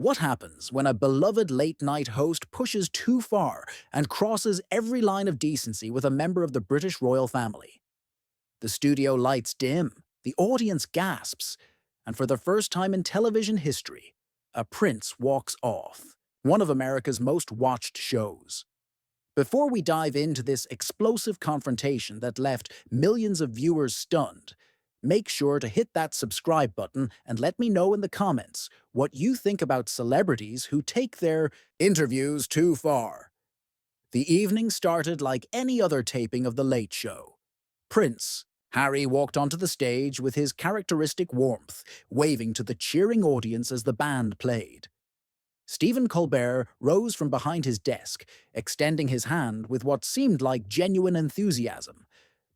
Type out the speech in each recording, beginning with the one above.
What happens when a beloved late-night host pushes too far and crosses every line of decency with a member of the British royal family? The studio lights dim, the audience gasps, and for the first time in television history, a prince walks off, one of America's most watched shows. Before we dive into this explosive confrontation that left millions of viewers stunned, make sure to hit that subscribe button and let me know in the comments what you think about celebrities who take their interviews too far. The evening started like any other taping of The Late Show. Prince Harry walked onto the stage with his characteristic warmth, waving to the cheering audience as the band played. Stephen Colbert rose from behind his desk, extending his hand with what seemed like genuine enthusiasm.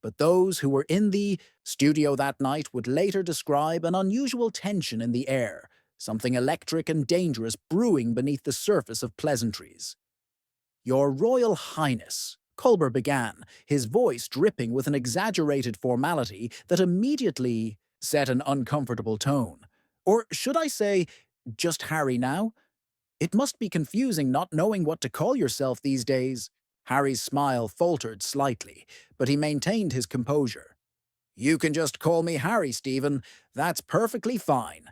But those who were in the studio that night would later describe an unusual tension in the air, something electric and dangerous brewing beneath the surface of pleasantries. "Your Royal Highness," Colbert began, his voice dripping with an exaggerated formality that immediately set an uncomfortable tone. Or should I say, just Harry now? It must be confusing not knowing what to call yourself these days. Harry's smile faltered slightly, but he maintained his composure. "You can just call me Harry, Stephen. That's perfectly fine."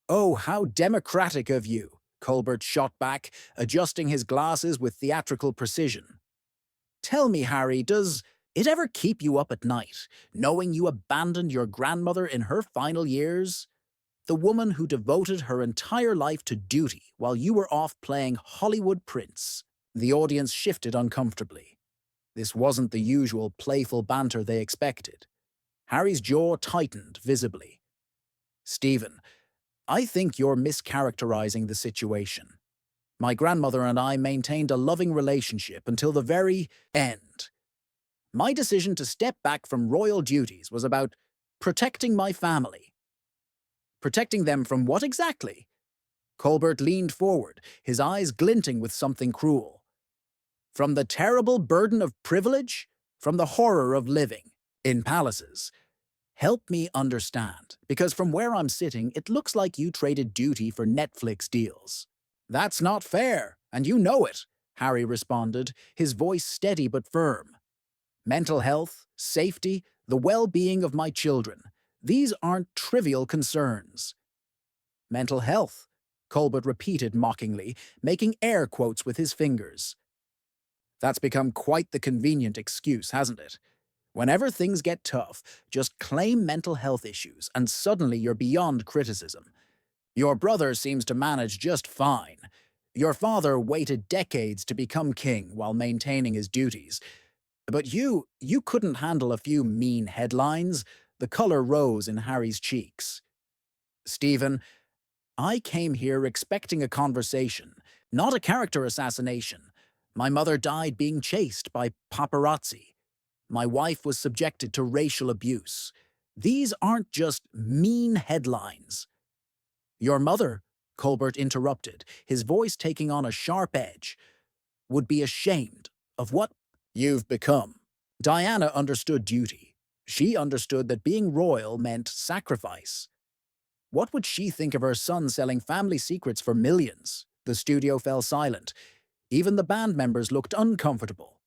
"Oh, how democratic of you," Colbert shot back, adjusting his glasses with theatrical precision. "Tell me, Harry, does it ever keep you up at night, knowing you abandoned your grandmother in her final years? The woman who devoted her entire life to duty while you were off playing Hollywood prince." The audience shifted uncomfortably. This wasn't the usual playful banter they expected. Harry's jaw tightened visibly. "Stephen, I think you're mischaracterizing the situation. My grandmother and I maintained a loving relationship until the very end. My decision to step back from royal duties was about protecting my family." "Protecting them from what exactly?" Colbert leaned forward, his eyes glinting with something cruel. "From the terrible burden of privilege? From the horror of living in palaces? Help me understand, because from where I'm sitting, it looks like you traded duty for Netflix deals." "That's not fair, and you know it," Harry responded, his voice steady but firm. "Mental health, safety, the well-being of my children, these aren't trivial concerns." "Mental health," Colbert repeated mockingly, making air quotes with his fingers. "That's become quite the convenient excuse, hasn't it? Whenever things get tough, just claim mental health issues, and suddenly you're beyond criticism. Your brother seems to manage just fine. Your father waited decades to become king while maintaining his duties. But you couldn't handle a few mean headlines." The color rose in Harry's cheeks. "Stephen, I came here expecting a conversation, not a character assassination. My mother died being chased by paparazzi. My wife was subjected to racial abuse. These aren't just mean headlines." "Your mother," Colbert interrupted, his voice taking on a sharp edge, "would be ashamed of what you've become." Diana understood duty. She understood that being royal meant sacrifice. What would she think of her son selling family secrets for millions? The studio fell silent. Even the band members looked uncomfortable.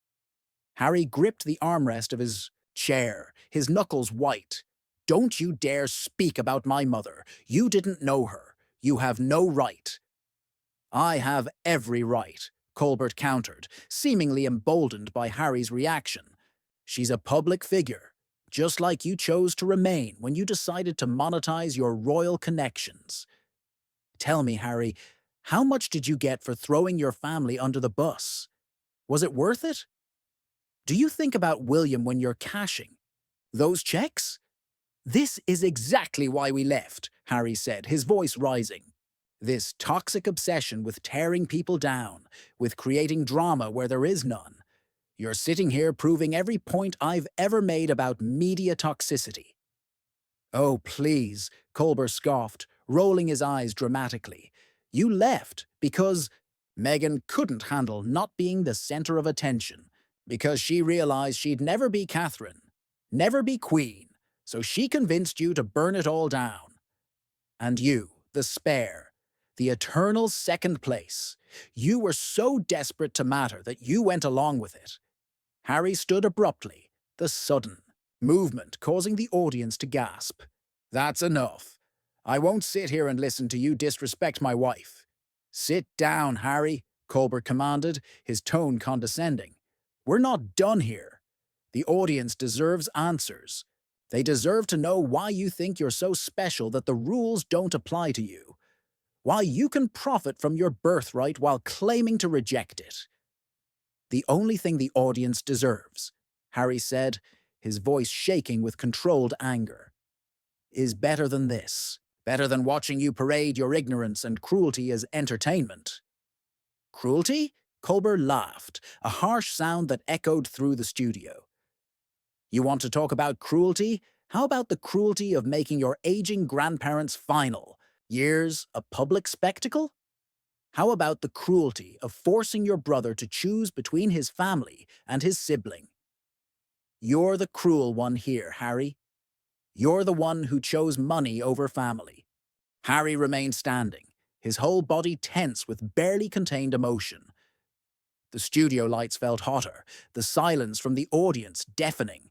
Harry gripped the armrest of his chair, his knuckles white. "Don't you dare speak about my mother. You didn't know her. You have no right." "I have every right," Colbert countered, seemingly emboldened by Harry's reaction. "She's a public figure, just like you chose to remain when you decided to monetize your royal connections. Tell me, Harry, how much did you get for throwing your family under the bus? Was it worth it? Do you think about William when you're cashing those checks?" "This is exactly why we left," Harry said, his voice rising. "This toxic obsession with tearing people down, with creating drama where there is none. You're sitting here proving every point I've ever made about media toxicity." "Oh, please," Colbert scoffed, rolling his eyes dramatically. "You left because Meghan couldn't handle not being the center of attention, because she realized she'd never be Catherine, never be queen, so she convinced you to burn it all down. And you, the spare, The eternal second place. You were so desperate to matter that you went along with it. Harry stood abruptly, the sudden movement causing the audience to gasp. That's enough. I won't sit here and listen to you disrespect my wife. Sit down, Harry, Colbert commanded, his tone condescending. We're not done here. The audience deserves answers. They deserve to know why you think you're so special that the rules don't apply to you. Why you can profit from your birthright while claiming to reject it. The only thing the audience deserves, Harry said, his voice shaking with controlled anger, is better than this. Better than watching you parade your ignorance and cruelty as entertainment. Cruelty? Colbert laughed, a harsh sound that echoed through the studio. You want to talk about cruelty? How about the cruelty of making your aging grandparents' final years a public spectacle? How about the cruelty of forcing your brother to choose between his family and his sibling? You're the cruel one here, Harry. You're the one who chose money over family. Harry remained standing, his whole body tense with barely contained emotion. The studio lights felt hotter, the silence from the audience deafening.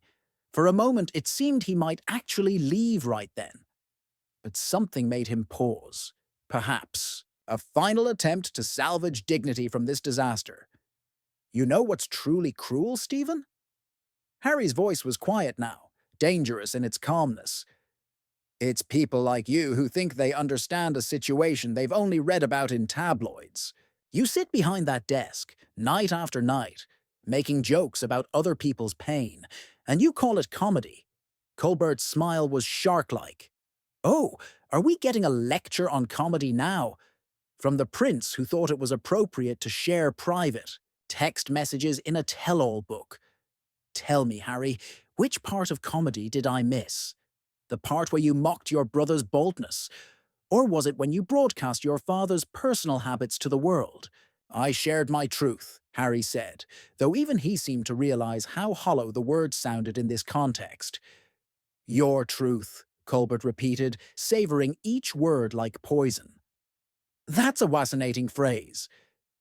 For a moment, it seemed he might actually leave right then. But something made him pause. Perhaps a final attempt to salvage dignity from this disaster. You know what's truly cruel, Stephen? Harry's voice was quiet now, dangerous in its calmness. It's people like you who think they understand a situation they've only read about in tabloids. You sit behind that desk, night after night, making jokes about other people's pain, and you call it comedy. Colbert's smile was shark-like. Oh, are we getting a lecture on comedy now? From the prince who thought it was appropriate to share private text messages in a tell-all book. Tell me, Harry, which part of comedy did I miss? The part where you mocked your brother's boldness? Or was it when you broadcast your father's personal habits to the world? I shared my truth, Harry said, though even he seemed to realize how hollow the words sounded in this context. Your truth, Colbert repeated, savoring each word like poison. That's a fascinating phrase.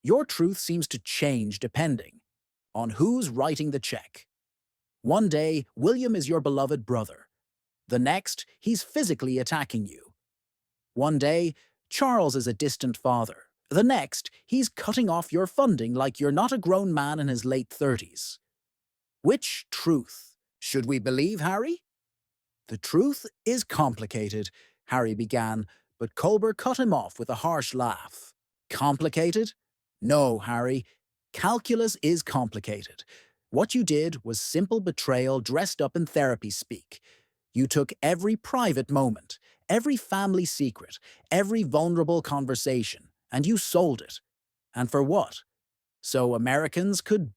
Your truth seems to change depending on who's writing the check. One day, William is your beloved brother. The next, he's physically attacking you. One day, Charles is a distant father. The next, he's cutting off your funding like you're not a grown man in his late 30s. Which truth should we believe, Harry? The truth is complicated, Harry began, but Colbert cut him off with a harsh laugh. Complicated? No, Harry. Calculus is complicated. What you did was simple betrayal dressed up in therapy speak. You took every private moment, every family secret, every vulnerable conversation, and you sold it. And for what? So Americans could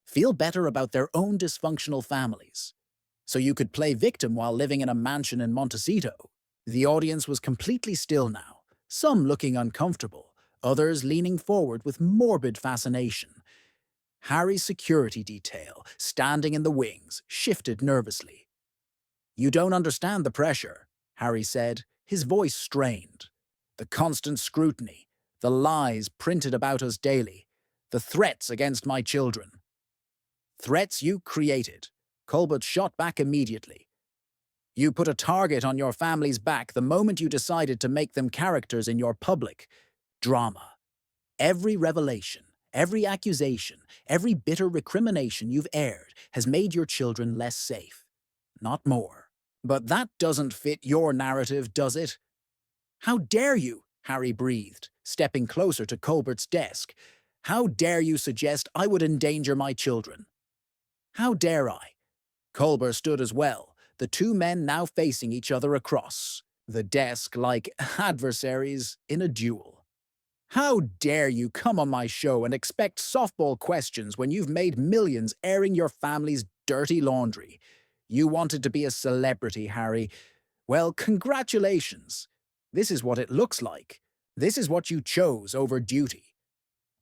feel better about their own dysfunctional families. So you could play victim while living in a mansion in Montecito. The audience was completely still now, some looking uncomfortable, others leaning forward with morbid fascination. Harry's security detail, standing in the wings, shifted nervously. You don't understand the pressure, Harry said, his voice strained. The constant scrutiny, the lies printed about us daily, the threats against my children. Threats you created, Colbert shot back immediately. You put a target on your family's back the moment you decided to make them characters in your public drama. Every revelation, every accusation, every bitter recrimination you've aired has made your children less safe, not more. But that doesn't fit your narrative, does it? How dare you, Harry breathed, stepping closer to Colbert's desk. How dare you suggest I would endanger my children? How dare I? Colbert stood as well, the two men now facing each other across the desk like adversaries in a duel. How dare you come on my show and expect softball questions when you've made millions airing your family's dirty laundry? You wanted to be a celebrity, Harry. Well, congratulations. This is what it looks like. This is what you chose over duty.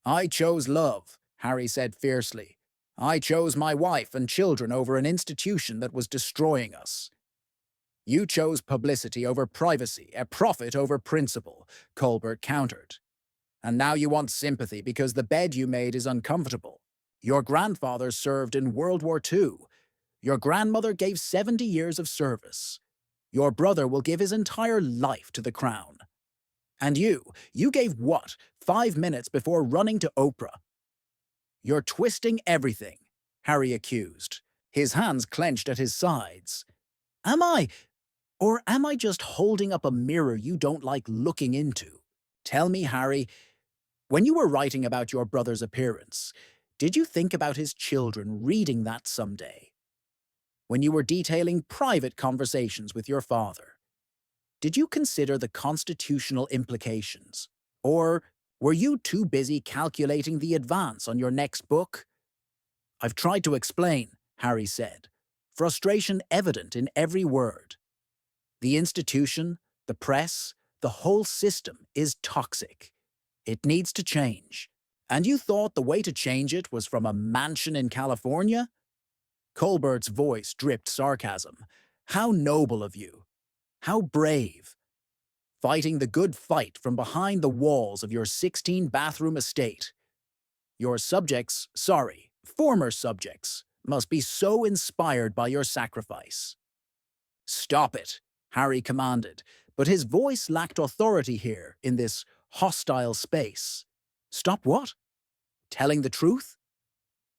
I chose love, Harry said fiercely. I chose my wife and children over an institution that was destroying us. You chose publicity over privacy, a profit over principle, Colbert countered. And now you want sympathy because the bed you made is uncomfortable. Your grandfather served in World War II. Your grandmother gave 70 years of service. Your brother will give his entire life to the crown. And you gave what, 5 minutes before running to Oprah? You're twisting everything, Harry accused, his hands clenched at his sides. Am I? Or am I just holding up a mirror you don't like looking into? Tell me, Harry, when you were writing about your brother's appearance, did you think about his children reading that someday? When you were detailing private conversations with your father, did you consider the constitutional implications? Or were you too busy calculating the advance on your next book? I've tried to explain, Harry said, frustration evident in every word. The institution, the press, the whole system is toxic. It needs to change. And you thought the way to change it was from a mansion in California? Colbert's voice dripped sarcasm. How noble of you. How brave. Fighting the good fight from behind the walls of your 16-bathroom estate. Your former subjects, must be so inspired by your sacrifice. Stop it, Harry commanded, but his voice lacked authority here in this hostile space. Stop what? Telling the truth?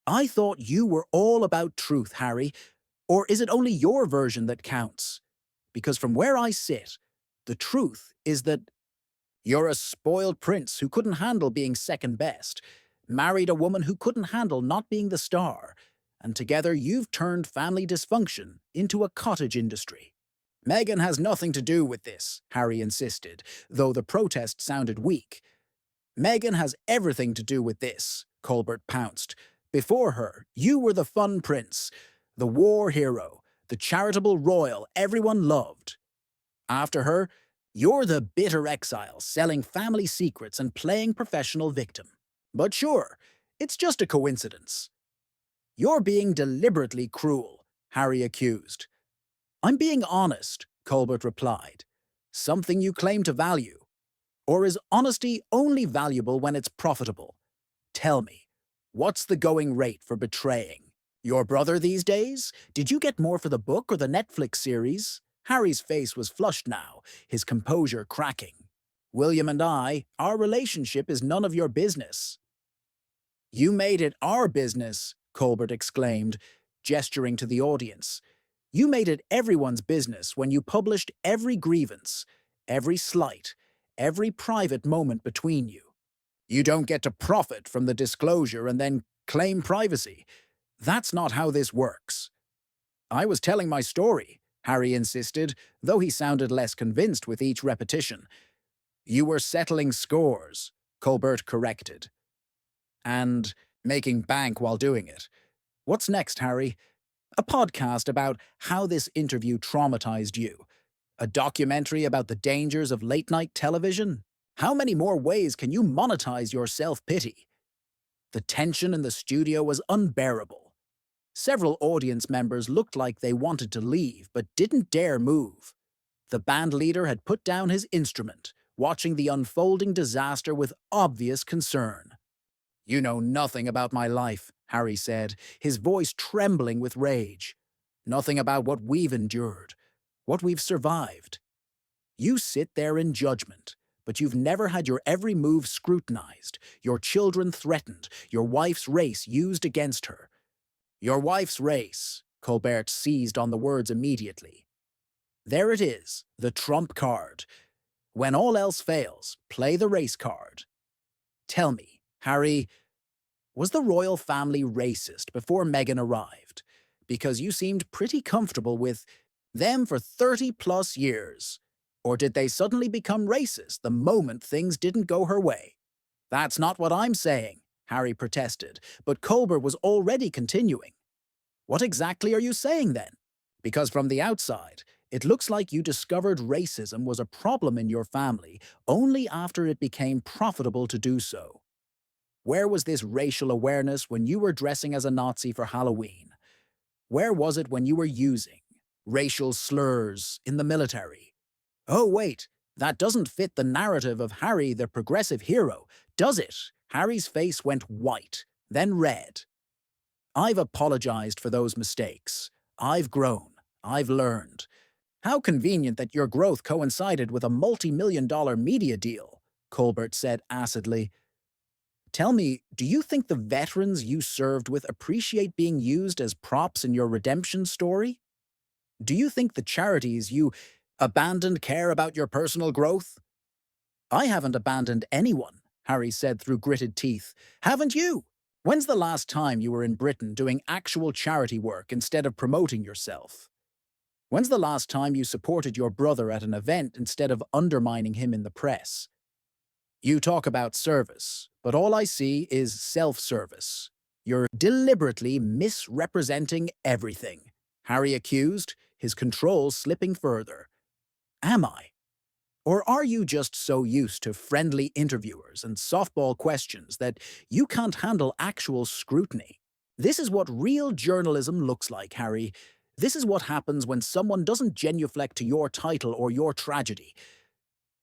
I thought you were all about truth, Harry. Or is it only your version that counts? Because from where I sit, the truth is that you're a spoiled prince who couldn't handle being second best, married a woman who couldn't handle not being the star, and together you've turned family dysfunction into a cottage industry. Meghan has nothing to do with this, Harry insisted, though the protest sounded weak. Meghan has everything to do with this, Colbert pounced. Before her, you were the fun prince, the war hero, the charitable royal everyone loved. After her, you're the bitter exile selling family secrets and playing professional victim. But sure, it's just a coincidence. You're being deliberately cruel, Harry accused. I'm being honest, Colbert replied. Something you claim to value. Or is honesty only valuable when it's profitable? Tell me, what's the going rate for betraying? Your brother these days? Did you get more for the book or the Netflix series? Harry's face was flushed now, his composure cracking. William and our relationship is none of your business. You made it our business, Colbert exclaimed, gesturing to the audience. You made it everyone's business when you published every grievance, every slight, every private moment between you. You don't get to profit from the disclosure and then claim privacy. That's not how this works. I was telling my story, Harry insisted, though he sounded less convinced with each repetition. You were settling scores, Colbert corrected. And making bank while doing it. What's next, Harry? A podcast about how this interview traumatized you. A documentary about the dangers of late-night television? How many more ways can you monetize your self-pity? The tension in the studio was unbearable. Several audience members looked like they wanted to leave, but didn't dare move. The band leader had put down his instrument, watching the unfolding disaster with obvious concern. You know nothing about my life, Harry said, his voice trembling with rage. Nothing about what we've endured, what we've survived. You sit there in judgment, but you've never had your every move scrutinized, your children threatened, your wife's race used against her. Your wife's race, Colbert seized on the words immediately. There it is, the trump card. When all else fails, play the race card. Tell me, Harry, was the royal family racist before Meghan arrived? Because you seemed pretty comfortable with them for 30-plus years. Or did they suddenly become racist the moment things didn't go her way? That's not what I'm saying, Harry protested, but Colbert was already continuing. What exactly are you saying then? Because from the outside, it looks like you discovered racism was a problem in your family only after it became profitable to do so. Where was this racial awareness when you were dressing as a Nazi for Halloween? Where was it when you were using, racial slurs in the military. Oh, wait, that doesn't fit the narrative of Harry the progressive hero, does it? Harry's face went white, then red. I've apologized for those mistakes. I've grown. I've learned. How convenient that your growth coincided with a multi-million-dollar media deal, Colbert said acidly. Tell me, do you think the veterans you served with appreciate being used as props in your redemption story? Do you think the charities you abandoned care about your personal growth? I haven't abandoned anyone, Harry said through gritted teeth. Haven't you? When's the last time you were in Britain doing actual charity work instead of promoting yourself? When's the last time you supported your brother at an event instead of undermining him in the press? You talk about service, but all I see is self-service. You're deliberately misrepresenting everything, Harry accused, his control slipping further. Am I? Or are you just so used to friendly interviewers and softball questions that you can't handle actual scrutiny? This is what real journalism looks like, Harry. This is what happens when someone doesn't genuflect to your title or your tragedy.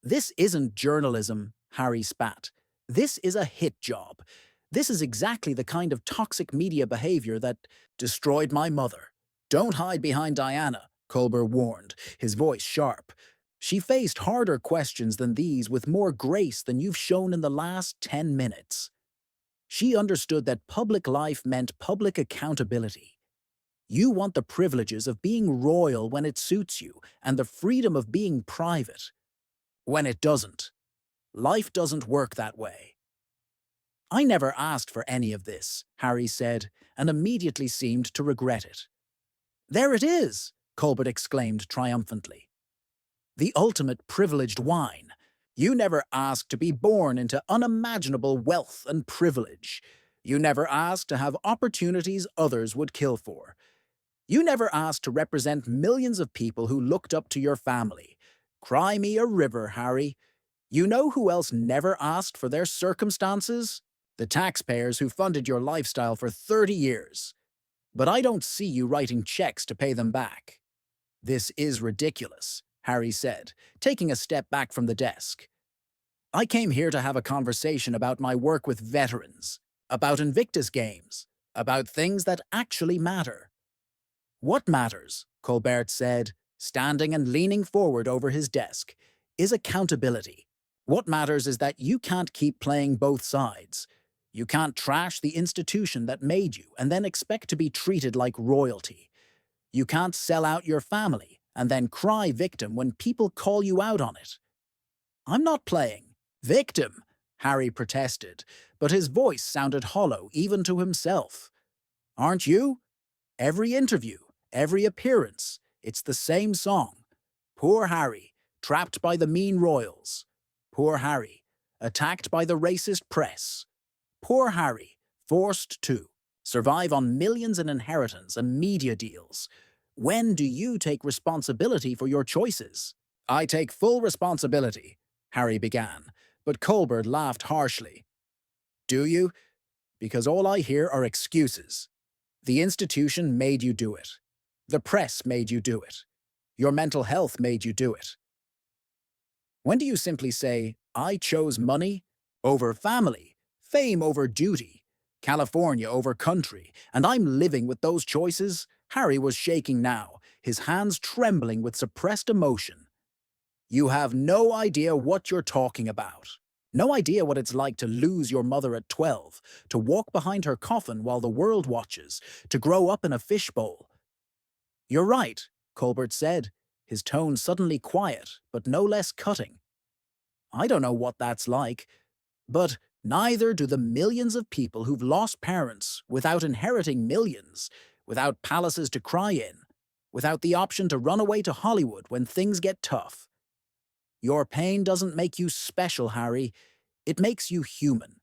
This isn't journalism, Harry spat. This is a hit job. This is exactly the kind of toxic media behavior that destroyed my mother. Don't hide behind Diana, Colbert warned, his voice sharp. She faced harder questions than these with more grace than you've shown in the last 10 minutes. She understood that public life meant public accountability. You want the privileges of being royal when it suits you and the freedom of being private when it doesn't. Life doesn't work that way. I never asked for any of this, Harry said, and immediately seemed to regret it. There it is, Colbert exclaimed triumphantly. The ultimate privileged wine. You never asked to be born into unimaginable wealth and privilege. You never asked to have opportunities others would kill for. You never asked to represent millions of people who looked up to your family. Cry me a river, Harry. You know who else never asked for their circumstances? The taxpayers who funded your lifestyle for 30 years. But I don't see you writing checks to pay them back. This is ridiculous, Harry said, taking a step back from the desk. I came here to have a conversation about my work with veterans, about Invictus Games, about things that actually matter. What matters, Colbert said, standing and leaning forward over his desk, is accountability. What matters is that you can't keep playing both sides. You can't trash the institution that made you and then expect to be treated like royalty. You can't sell out your family and then cry victim when people call you out on it. I'm not playing victim, Harry protested, but his voice sounded hollow even to himself. Aren't you? Every interview, every appearance, it's the same song. Poor Harry, trapped by the mean royals. Poor Harry, attacked by the racist press. Poor Harry, forced to survive on millions in inheritance and media deals. When do you take responsibility for your choices? I take full responsibility, Harry began, but Colbert laughed harshly. Do you? Because all I hear are excuses. The institution made you do it. The press made you do it. Your mental health made you do it. When do you simply say, I chose money over family, fame over duty, California over country, and I'm living with those choices? Harry was shaking now, his hands trembling with suppressed emotion. You have no idea what you're talking about. No idea what it's like to lose your mother at 12, to walk behind her coffin while the world watches, to grow up in a fishbowl. You're right, Colbert said, his tone suddenly quiet, but no less cutting. I don't know what that's like, but neither do the millions of people who've lost parents without inheriting millions, without palaces to cry in, without the option to run away to Hollywood when things get tough. Your pain doesn't make you special, Harry. It makes you human.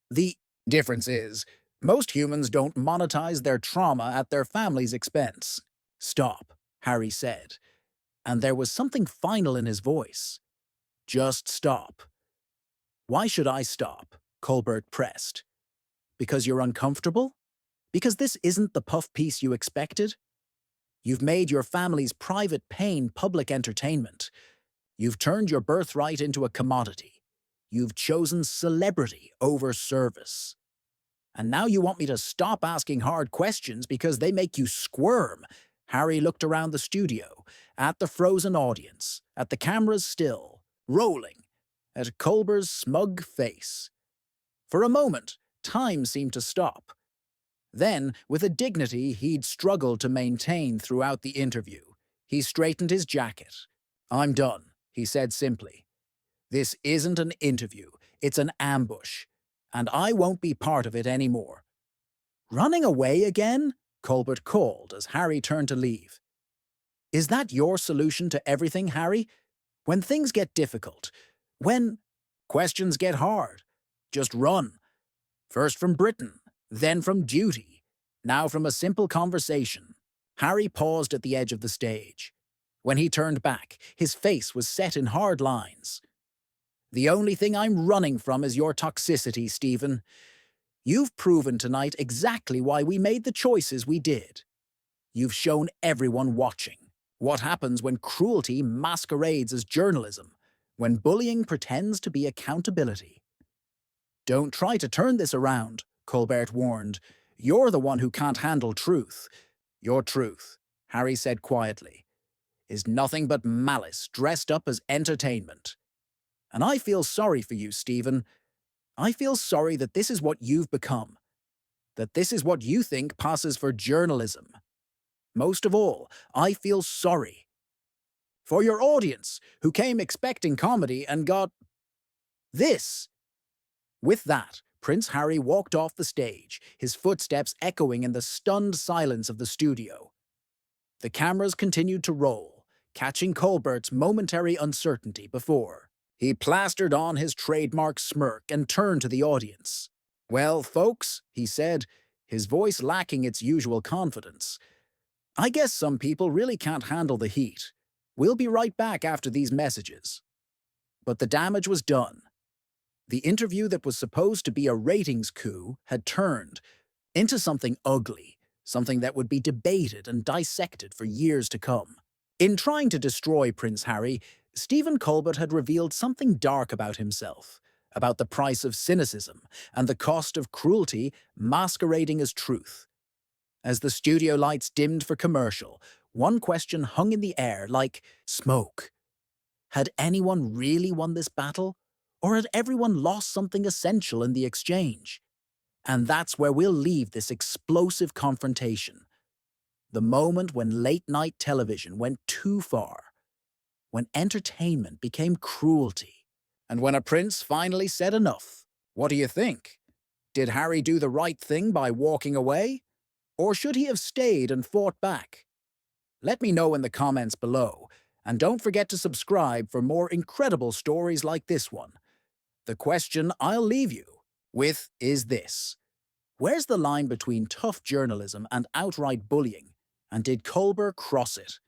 The difference is, most humans don't monetize their trauma at their family's expense. Stop, Harry said, and there was something final in his voice. Just stop. Why should I stop? Colbert pressed. Because you're uncomfortable? Because this isn't the puff piece you expected? You've made your family's private pain public entertainment. You've turned your birthright into a commodity. You've chosen celebrity over service. And now you want me to stop asking hard questions because they make you squirm. Harry looked around the studio, at the frozen audience, at the cameras still, rolling, at Colbert's smug face. For a moment, time seemed to stop. Then, with a dignity he'd struggled to maintain throughout the interview, he straightened his jacket. "I'm done," he said simply. "This isn't an interview, it's an ambush, and I won't be part of it anymore." "Running away again?" Colbert called as Harry turned to leave. "Is that your solution to everything, Harry? When things get difficult, when questions get hard, just run. First from Britain, then from duty, now from a simple conversation." Harry paused at the edge of the stage. When he turned back, his face was set in hard lines. "The only thing I'm running from is your toxicity, Stephen. You've proven tonight exactly why we made the choices we did. You've shown everyone watching what happens when cruelty masquerades as journalism, when bullying pretends to be accountability." "Don't try to turn this around," Colbert warned. "You're the one who can't handle truth." "Your truth," Harry said quietly, "is nothing but malice dressed up as entertainment. And I feel sorry for you, Stephen. I feel sorry that this is what you've become, that this is what you think passes for journalism. Most of all, I feel sorry for your audience, who came expecting comedy and got this." With that, Prince Harry walked off the stage, his footsteps echoing in the stunned silence of the studio. The cameras continued to roll, catching Colbert's momentary uncertainty before he plastered on his trademark smirk and turned to the audience. "Well, folks," he said, his voice lacking its usual confidence, "I guess some people really can't handle the heat. We'll be right back after these messages." But the damage was done. The interview that was supposed to be a ratings coup had turned into something ugly, something that would be debated and dissected for years to come. In trying to destroy Prince Harry, Stephen Colbert had revealed something dark about himself, about the price of cynicism and the cost of cruelty masquerading as truth. As the studio lights dimmed for commercial, one question hung in the air like smoke. Had anyone really won this battle? Or had everyone lost something essential in the exchange? And that's where we'll leave this explosive confrontation. The moment when late-night television went too far, when entertainment became cruelty, and when a prince finally said enough. What do you think? Did Harry do the right thing by walking away? Or should he have stayed and fought back? Let me know in the comments below, and don't forget to subscribe for more incredible stories like this one. The question I'll leave you with is this: where's the line between tough journalism and outright bullying, and did Colbert cross it?